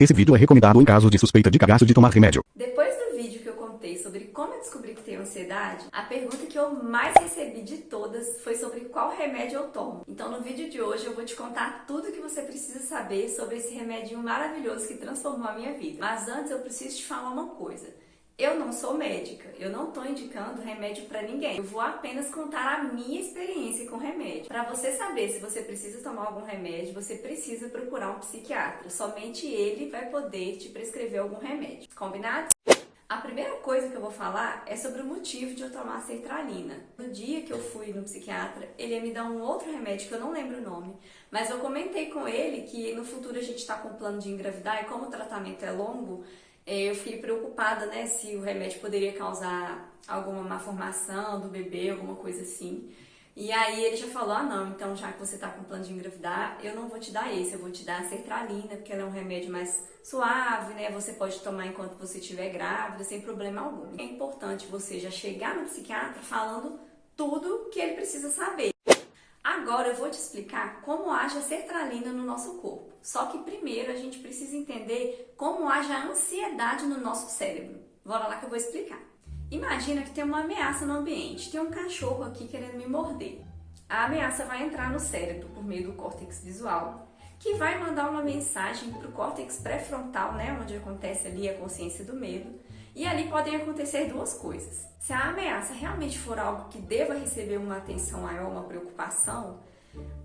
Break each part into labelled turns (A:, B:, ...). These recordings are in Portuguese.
A: Esse vídeo é recomendado em caso de suspeita de cagaço de tomar remédio.
B: Depois do vídeo que eu contei sobre como eu descobri que tenho ansiedade, a pergunta que eu mais recebi de todas foi sobre qual remédio eu tomo. Então no vídeo de hoje eu vou te contar tudo que você precisa saber sobre esse remedinho maravilhoso que transformou a minha vida. Mas antes eu preciso te falar uma coisa. Eu não sou médica, eu não estou indicando remédio para ninguém. Eu vou apenas contar a minha experiência com remédio. Para você saber se você precisa tomar algum remédio, você precisa procurar um psiquiatra. Somente ele vai poder te prescrever algum remédio. Combinado? A primeira coisa que eu vou falar é sobre o motivo de eu tomar sertralina. No dia que eu fui no psiquiatra, ele ia me dar um outro remédio que eu não lembro o nome, mas eu comentei com ele que no futuro a gente está com um plano de engravidar e como o tratamento é longo, eu fiquei preocupada, né, se o remédio poderia causar alguma malformação do bebê, alguma coisa assim. E aí ele já falou, não, então já que você tá com plano de engravidar, eu não vou te dar esse, eu vou te dar a sertralina, porque ela é um remédio mais suave, né, você pode tomar enquanto você estiver grávida, sem problema algum. É importante você já chegar no psiquiatra falando tudo que ele precisa saber. Agora eu vou te explicar como age a sertralina no nosso corpo. Só que primeiro a gente precisa entender como age a ansiedade no nosso cérebro. Bora lá que eu vou explicar. Imagina que tem uma ameaça no ambiente, tem um cachorro aqui querendo me morder. A ameaça vai entrar no cérebro por meio do córtex visual, que vai mandar uma mensagem para o córtex pré-frontal, né, onde acontece ali a consciência do medo. E ali podem acontecer duas coisas. Se a ameaça realmente for algo que deva receber uma atenção maior, uma preocupação,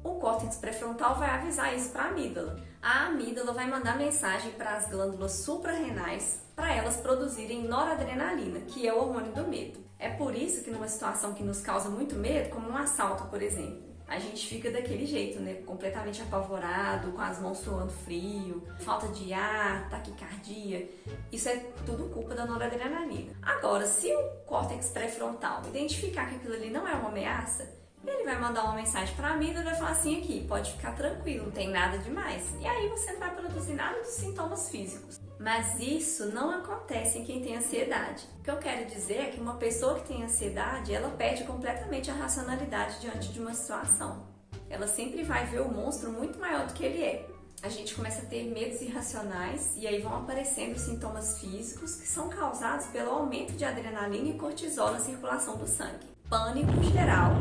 B: o córtex pré-frontal vai avisar isso para a amígdala. A amígdala vai mandar mensagem para as glândulas suprarrenais para elas produzirem noradrenalina, que é o hormônio do medo. É por isso que numa situação que nos causa muito medo, como um assalto, por exemplo, a gente fica daquele jeito, né? Completamente apavorado, com as mãos suando frio, falta de ar, taquicardia. Isso é tudo culpa da noradrenalina. Agora, se o córtex pré-frontal identificar que aquilo ali não é uma ameaça, ele vai mandar uma mensagem para a amígdala e vai falar assim aqui, pode ficar tranquilo, não tem nada demais. E aí você não vai produzir nada dos sintomas físicos. Mas isso não acontece em quem tem ansiedade. O que eu quero dizer é que uma pessoa que tem ansiedade, ela perde completamente a racionalidade diante de uma situação. Ela sempre vai ver o monstro muito maior do que ele é. A gente começa a ter medos irracionais e aí vão aparecendo sintomas físicos que são causados pelo aumento de adrenalina e cortisol na circulação do sangue. Pânico geral.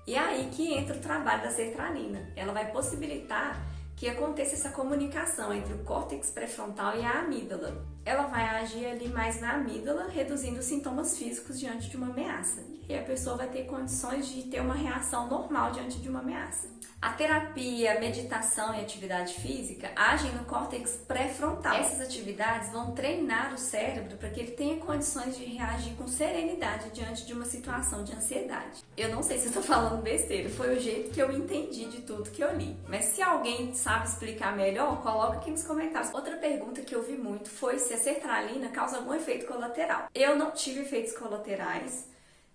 B: E é aí que entra o trabalho da sertralina. Ela vai possibilitar que aconteça essa comunicação entre o córtex pré-frontal e a amígdala. Ela vai agir ali mais na amígdala, reduzindo os sintomas físicos diante de uma ameaça. E a pessoa vai ter condições de ter uma reação normal diante de uma ameaça. A terapia, a meditação e atividade física agem no córtex pré-frontal. Essas atividades vão treinar o cérebro para que ele tenha condições de reagir com serenidade diante de uma situação de ansiedade. Eu não sei se estou falando besteira, foi o jeito que eu entendi de tudo que eu li. Mas se alguém sabe explicar melhor, coloca aqui nos comentários. Outra pergunta que eu vi muito foi se a sertralina causa algum efeito colateral. Eu não tive efeitos colaterais.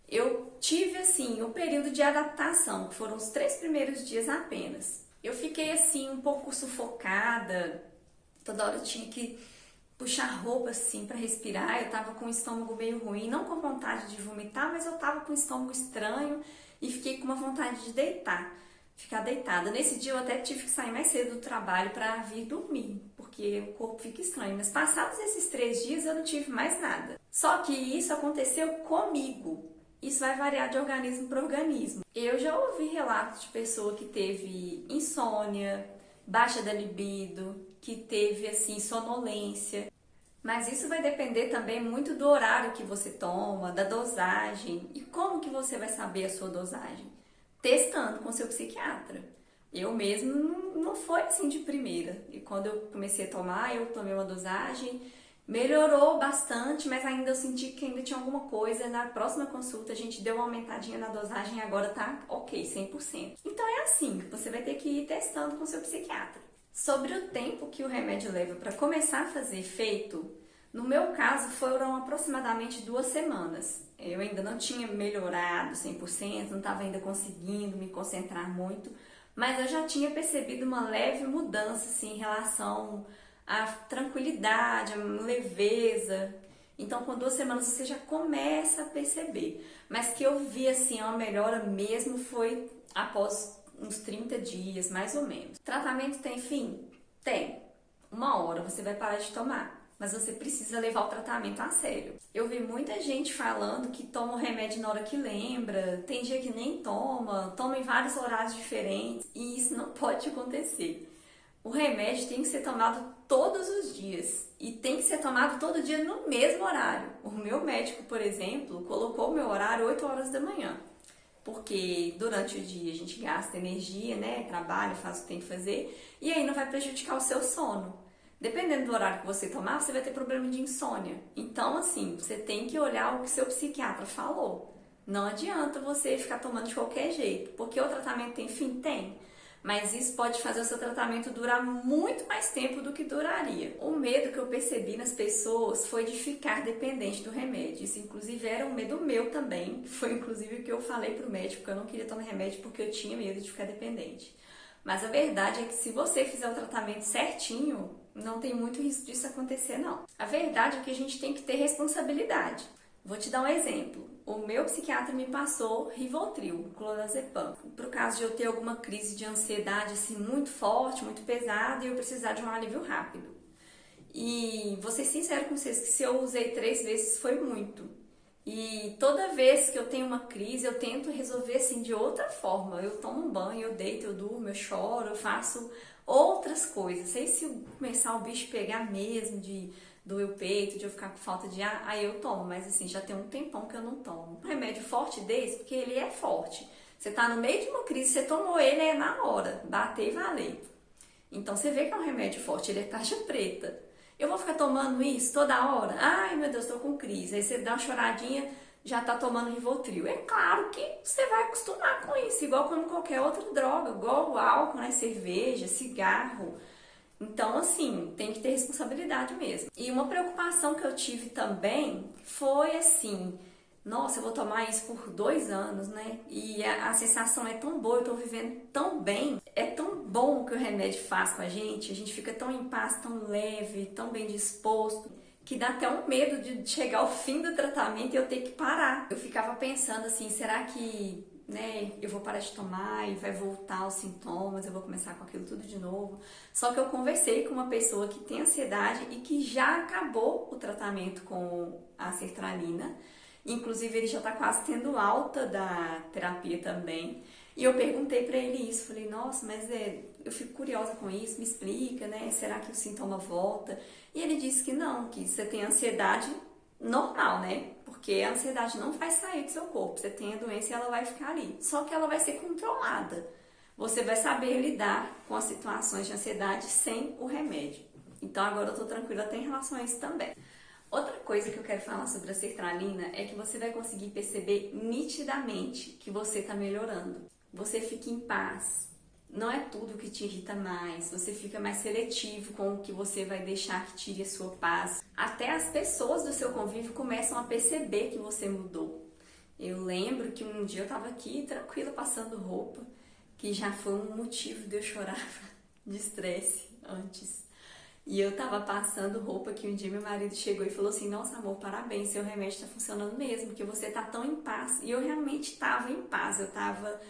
B: Eu tive, assim, um período de adaptação, que foram os 3 primeiros dias apenas. Eu fiquei, assim, um pouco sufocada, toda hora eu tinha que puxar roupa, assim, para respirar. Eu tava com o estômago meio ruim, não com vontade de vomitar, mas eu tava com o estômago estranho e fiquei com uma vontade de ficar deitada. Nesse dia eu até tive que sair mais cedo do trabalho para vir dormir, porque o corpo fica estranho. Mas passados esses 3 dias eu não tive mais nada. Só que isso aconteceu comigo. Isso vai variar de organismo para organismo. Eu já ouvi relatos de pessoa que teve insônia, baixa da libido, que teve assim sonolência. Mas isso vai depender também muito do horário que você toma, da dosagem. E como que você vai saber a sua dosagem? Testando com seu psiquiatra. Eu mesmo não foi assim de primeira. E quando eu comecei a tomar, eu tomei uma dosagem. Melhorou bastante, mas ainda eu senti que ainda tinha alguma coisa. Na próxima consulta a gente deu uma aumentadinha na dosagem e agora tá ok, 100%. Então é assim, você vai ter que ir testando com seu psiquiatra. Sobre o tempo que o remédio leva para começar a fazer efeito, no meu caso foram aproximadamente 2 semanas. Eu ainda não tinha melhorado 100%, não estava ainda conseguindo me concentrar muito, mas eu já tinha percebido uma leve mudança assim, em relação a tranquilidade, a leveza. Então, com 2 semanas você já começa a perceber. Mas que eu vi assim, uma melhora mesmo foi após uns 30 dias, mais ou menos. Tratamento tem fim? Tem. uma hora você vai parar de tomar. Mas você precisa levar o tratamento a sério. Eu vi muita gente falando que toma o remédio na hora que lembra, tem dia que nem toma em vários horários diferentes, e isso não pode acontecer. O remédio tem que ser tomado todos os dias e tem que ser tomado todo dia no mesmo horário. O meu médico, por exemplo, colocou o meu horário 8 horas da manhã, porque durante o dia a gente gasta energia, né? Trabalha, faz o que tem que fazer, e aí não vai prejudicar o seu sono. Dependendo do horário que você tomar, você vai ter problema de insônia. Então, assim, você tem que olhar o que seu psiquiatra falou. Não adianta você ficar tomando de qualquer jeito, porque o tratamento tem fim? Tem. Mas isso pode fazer o seu tratamento durar muito mais tempo do que duraria. O medo que eu percebi nas pessoas foi de ficar dependente do remédio. Isso, inclusive, era um medo meu também. Foi, inclusive, o que eu falei pro médico, que eu não queria tomar remédio porque eu tinha medo de ficar dependente. Mas a verdade é que se você fizer o tratamento certinho, não tem muito risco disso acontecer, não. A verdade é que a gente tem que ter responsabilidade. Vou te dar um exemplo. O meu psiquiatra me passou Rivotril, clonazepam, pro caso de eu ter alguma crise de ansiedade assim muito forte, muito pesada e eu precisar de um alívio rápido. E vou ser sincera com vocês que se eu usei 3 vezes foi muito. E toda vez que eu tenho uma crise, eu tento resolver assim de outra forma. Eu tomo um banho, eu deito, eu durmo, eu choro, eu faço outras coisas. Sei se começar o bicho pegar mesmo, de doer o peito, de eu ficar com falta de ar, aí eu tomo. Mas assim, já tem um tempão que eu não tomo. Um remédio forte desse, porque ele é forte. Você tá no meio de uma crise, você tomou ele, é na hora, bater e valer. Então você vê que é um remédio forte, ele é tarja preta. Eu vou ficar tomando isso toda hora? Ai, meu Deus, tô com crise. Aí você dá uma choradinha, já tá tomando Rivotril. É claro que você vai acostumar com isso, igual como qualquer outra droga, igual o álcool, né? Cerveja, cigarro. Então, assim, tem que ter responsabilidade mesmo. E uma preocupação que eu tive também foi assim, nossa, eu vou tomar isso por 2 anos, né? E a sensação é tão boa, eu tô vivendo tão bem. É tão bom o que o remédio faz com a gente fica tão em paz, tão leve, tão bem disposto, que dá até um medo de chegar ao fim do tratamento e eu ter que parar. Eu ficava pensando assim, será que, né, eu vou parar de tomar e vai voltar os sintomas, eu vou começar com aquilo tudo de novo? Só que eu conversei com uma pessoa que tem ansiedade e que já acabou o tratamento com a sertralina. Inclusive, ele já tá quase tendo alta da terapia também. E eu perguntei pra ele isso, falei, nossa, mas eu fico curiosa com isso, me explica, né? Será que o sintoma volta? E ele disse que não, que você tem ansiedade normal, né? Porque a ansiedade não vai sair do seu corpo, você tem a doença e ela vai ficar ali. Só que ela vai ser controlada. Você vai saber lidar com as situações de ansiedade sem o remédio. Então agora eu tô tranquila até em relação a isso também. Outra coisa que eu quero falar sobre a sertralina é que você vai conseguir perceber nitidamente que você está melhorando. Você fica em paz. Não é tudo que te irrita mais. Você fica mais seletivo com o que você vai deixar que tire a sua paz. Até as pessoas do seu convívio começam a perceber que você mudou. Eu lembro que um dia eu estava aqui tranquila passando roupa, que já foi um motivo de eu chorar de estresse antes. E eu tava passando roupa que um dia meu marido chegou e falou assim, nossa amor, parabéns, seu remédio tá funcionando mesmo, porque você tá tão em paz. E eu realmente tava em paz, eu tava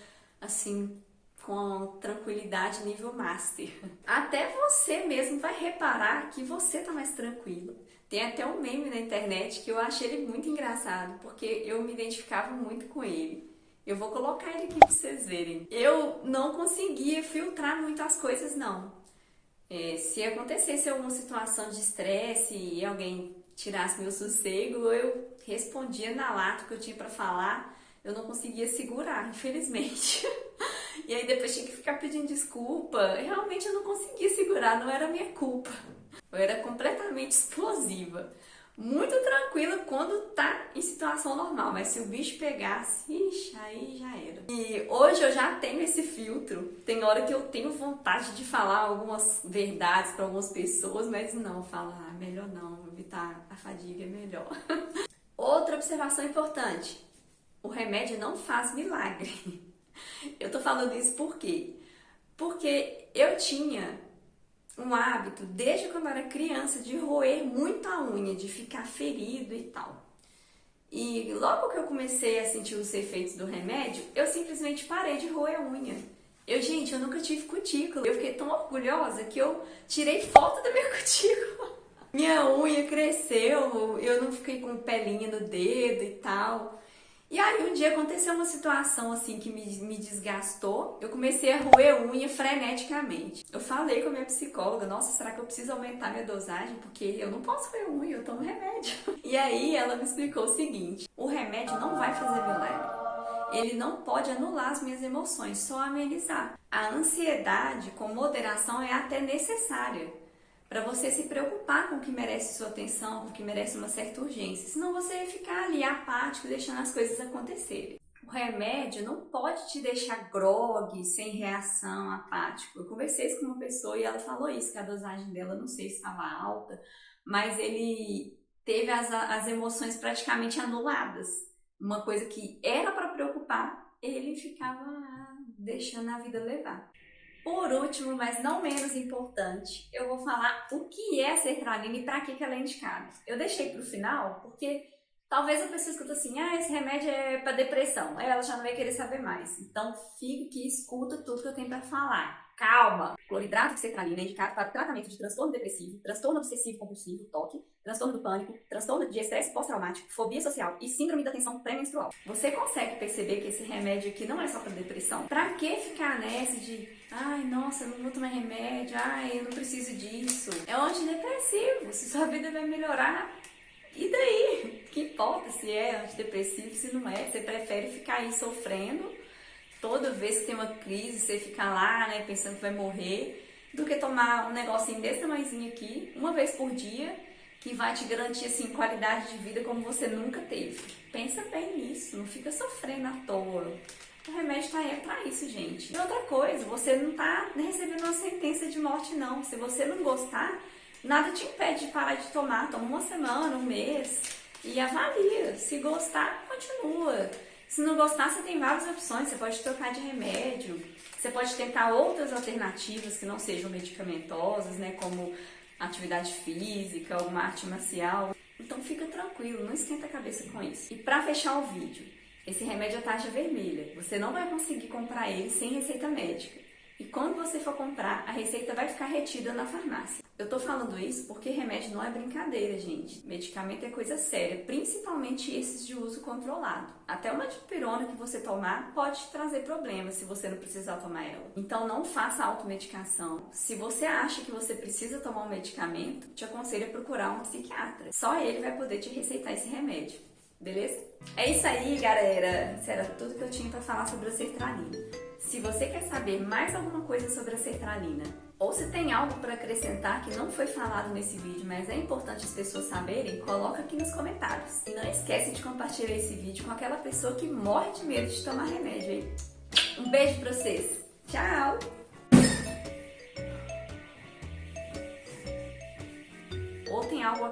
B: assim, com tranquilidade nível master. Até você mesmo vai reparar que você tá mais tranquilo. Tem até um meme na internet que eu achei ele muito engraçado, porque eu me identificava muito com ele. Eu vou colocar ele aqui pra vocês verem. Eu não conseguia filtrar muito as coisas, não. Se acontecesse alguma situação de estresse e alguém tirasse meu sossego, eu respondia na lata o que eu tinha pra falar, eu não conseguia segurar, infelizmente. E aí depois tinha que ficar pedindo desculpa. Realmente eu não conseguia segurar, não era minha culpa. Eu era completamente explosiva. Muito tranquila quando tá em situação normal, mas se o bicho pegasse, ixi, aí já era. E hoje eu já tenho esse filtro. Tem hora que eu tenho vontade de falar algumas verdades para algumas pessoas, mas não, falar melhor não, evitar a fadiga é melhor. Outra observação importante: o remédio não faz milagre. Eu tô falando isso por quê? Porque eu tinha um hábito, desde quando eu era criança, de roer muito a unha, de ficar ferido e tal. E logo que eu comecei a sentir os efeitos do remédio, eu simplesmente parei de roer a unha. Gente, eu nunca tive cutícula. Eu fiquei tão orgulhosa que eu tirei foto da minha cutícula. Minha unha cresceu, eu não fiquei com pelinha no dedo e tal. E aí um dia aconteceu uma situação assim que me desgastou. Eu comecei a roer unha freneticamente. Eu falei com a minha psicóloga, nossa, será que eu preciso aumentar minha dosagem? Porque eu não posso roer unha, eu tomo remédio. E aí ela me explicou o seguinte, o remédio não vai fazer milagre. Ele não pode anular as minhas emoções, só amenizar. A ansiedade com moderação é até necessária para você se preocupar com o que merece sua atenção, com o que merece uma certa urgência. Senão você vai ficar ali apático, deixando as coisas acontecerem. O remédio não pode te deixar grogue, sem reação, apático. Eu conversei isso com uma pessoa e ela falou isso, que a dosagem dela, não sei se estava alta, mas ele teve as emoções praticamente anuladas. Uma coisa que era para preocupar, ele ficava deixando a vida levar. Por último, mas não menos importante, eu vou falar o que é a sertralina e para que ela é indicada. Eu deixei para o final porque talvez a pessoa escuta assim, esse remédio é para depressão, aí ela já não vai querer saber mais. Então fica aqui e escuta tudo que eu tenho para falar. Calma! Cloridrato de sertralina é indicado para tratamento de transtorno depressivo, transtorno obsessivo compulsivo, TOC, transtorno do pânico, transtorno de estresse pós-traumático, fobia social e síndrome da tensão pré-menstrual. Você consegue perceber que esse remédio aqui não é só para depressão? Pra que ficar nessa de, nossa, eu não vou tomar remédio, eu não preciso disso? É um antidepressivo, se sua vida vai melhorar, e daí? Que importa se é antidepressivo, se não é? Você prefere ficar aí sofrendo toda vez que tem uma crise, você fica lá, pensando que vai morrer, do que tomar um negocinho desse tamanhozinho aqui, uma vez por dia, que vai te garantir, assim, qualidade de vida como você nunca teve. Pensa bem nisso, não fica sofrendo à toa. O remédio tá aí pra isso, gente. E outra coisa, você não tá recebendo uma sentença de morte, não. Se você não gostar, nada te impede de parar de tomar. Toma uma semana, um mês e avalia. Se gostar, continua. Se não gostar, você tem várias opções, você pode trocar de remédio, você pode tentar outras alternativas que não sejam medicamentosas, como atividade física, alguma arte marcial. Então fica tranquilo, não esquenta a cabeça com isso. E para fechar o vídeo, esse remédio é taxa vermelha, você não vai conseguir comprar ele sem receita médica. E quando você for comprar, a receita vai ficar retida na farmácia. Eu tô falando isso porque remédio não é brincadeira, gente. Medicamento é coisa séria, principalmente esses de uso controlado. Até uma dipirona que você tomar pode te trazer problemas se você não precisar tomar ela. Então não faça automedicação. Se você acha que você precisa tomar um medicamento, te aconselho a procurar um psiquiatra. Só ele vai poder te receitar esse remédio. Beleza? É isso aí, galera! Isso era tudo que eu tinha para falar sobre a sertralina. Se você quer saber mais alguma coisa sobre a sertralina, ou se tem algo para acrescentar que não foi falado nesse vídeo, mas é importante as pessoas saberem, coloca aqui nos comentários. E não esquece de compartilhar esse vídeo com aquela pessoa que morre de medo de tomar remédio, hein? Um beijo pra vocês! Tchau! Ou tem algo a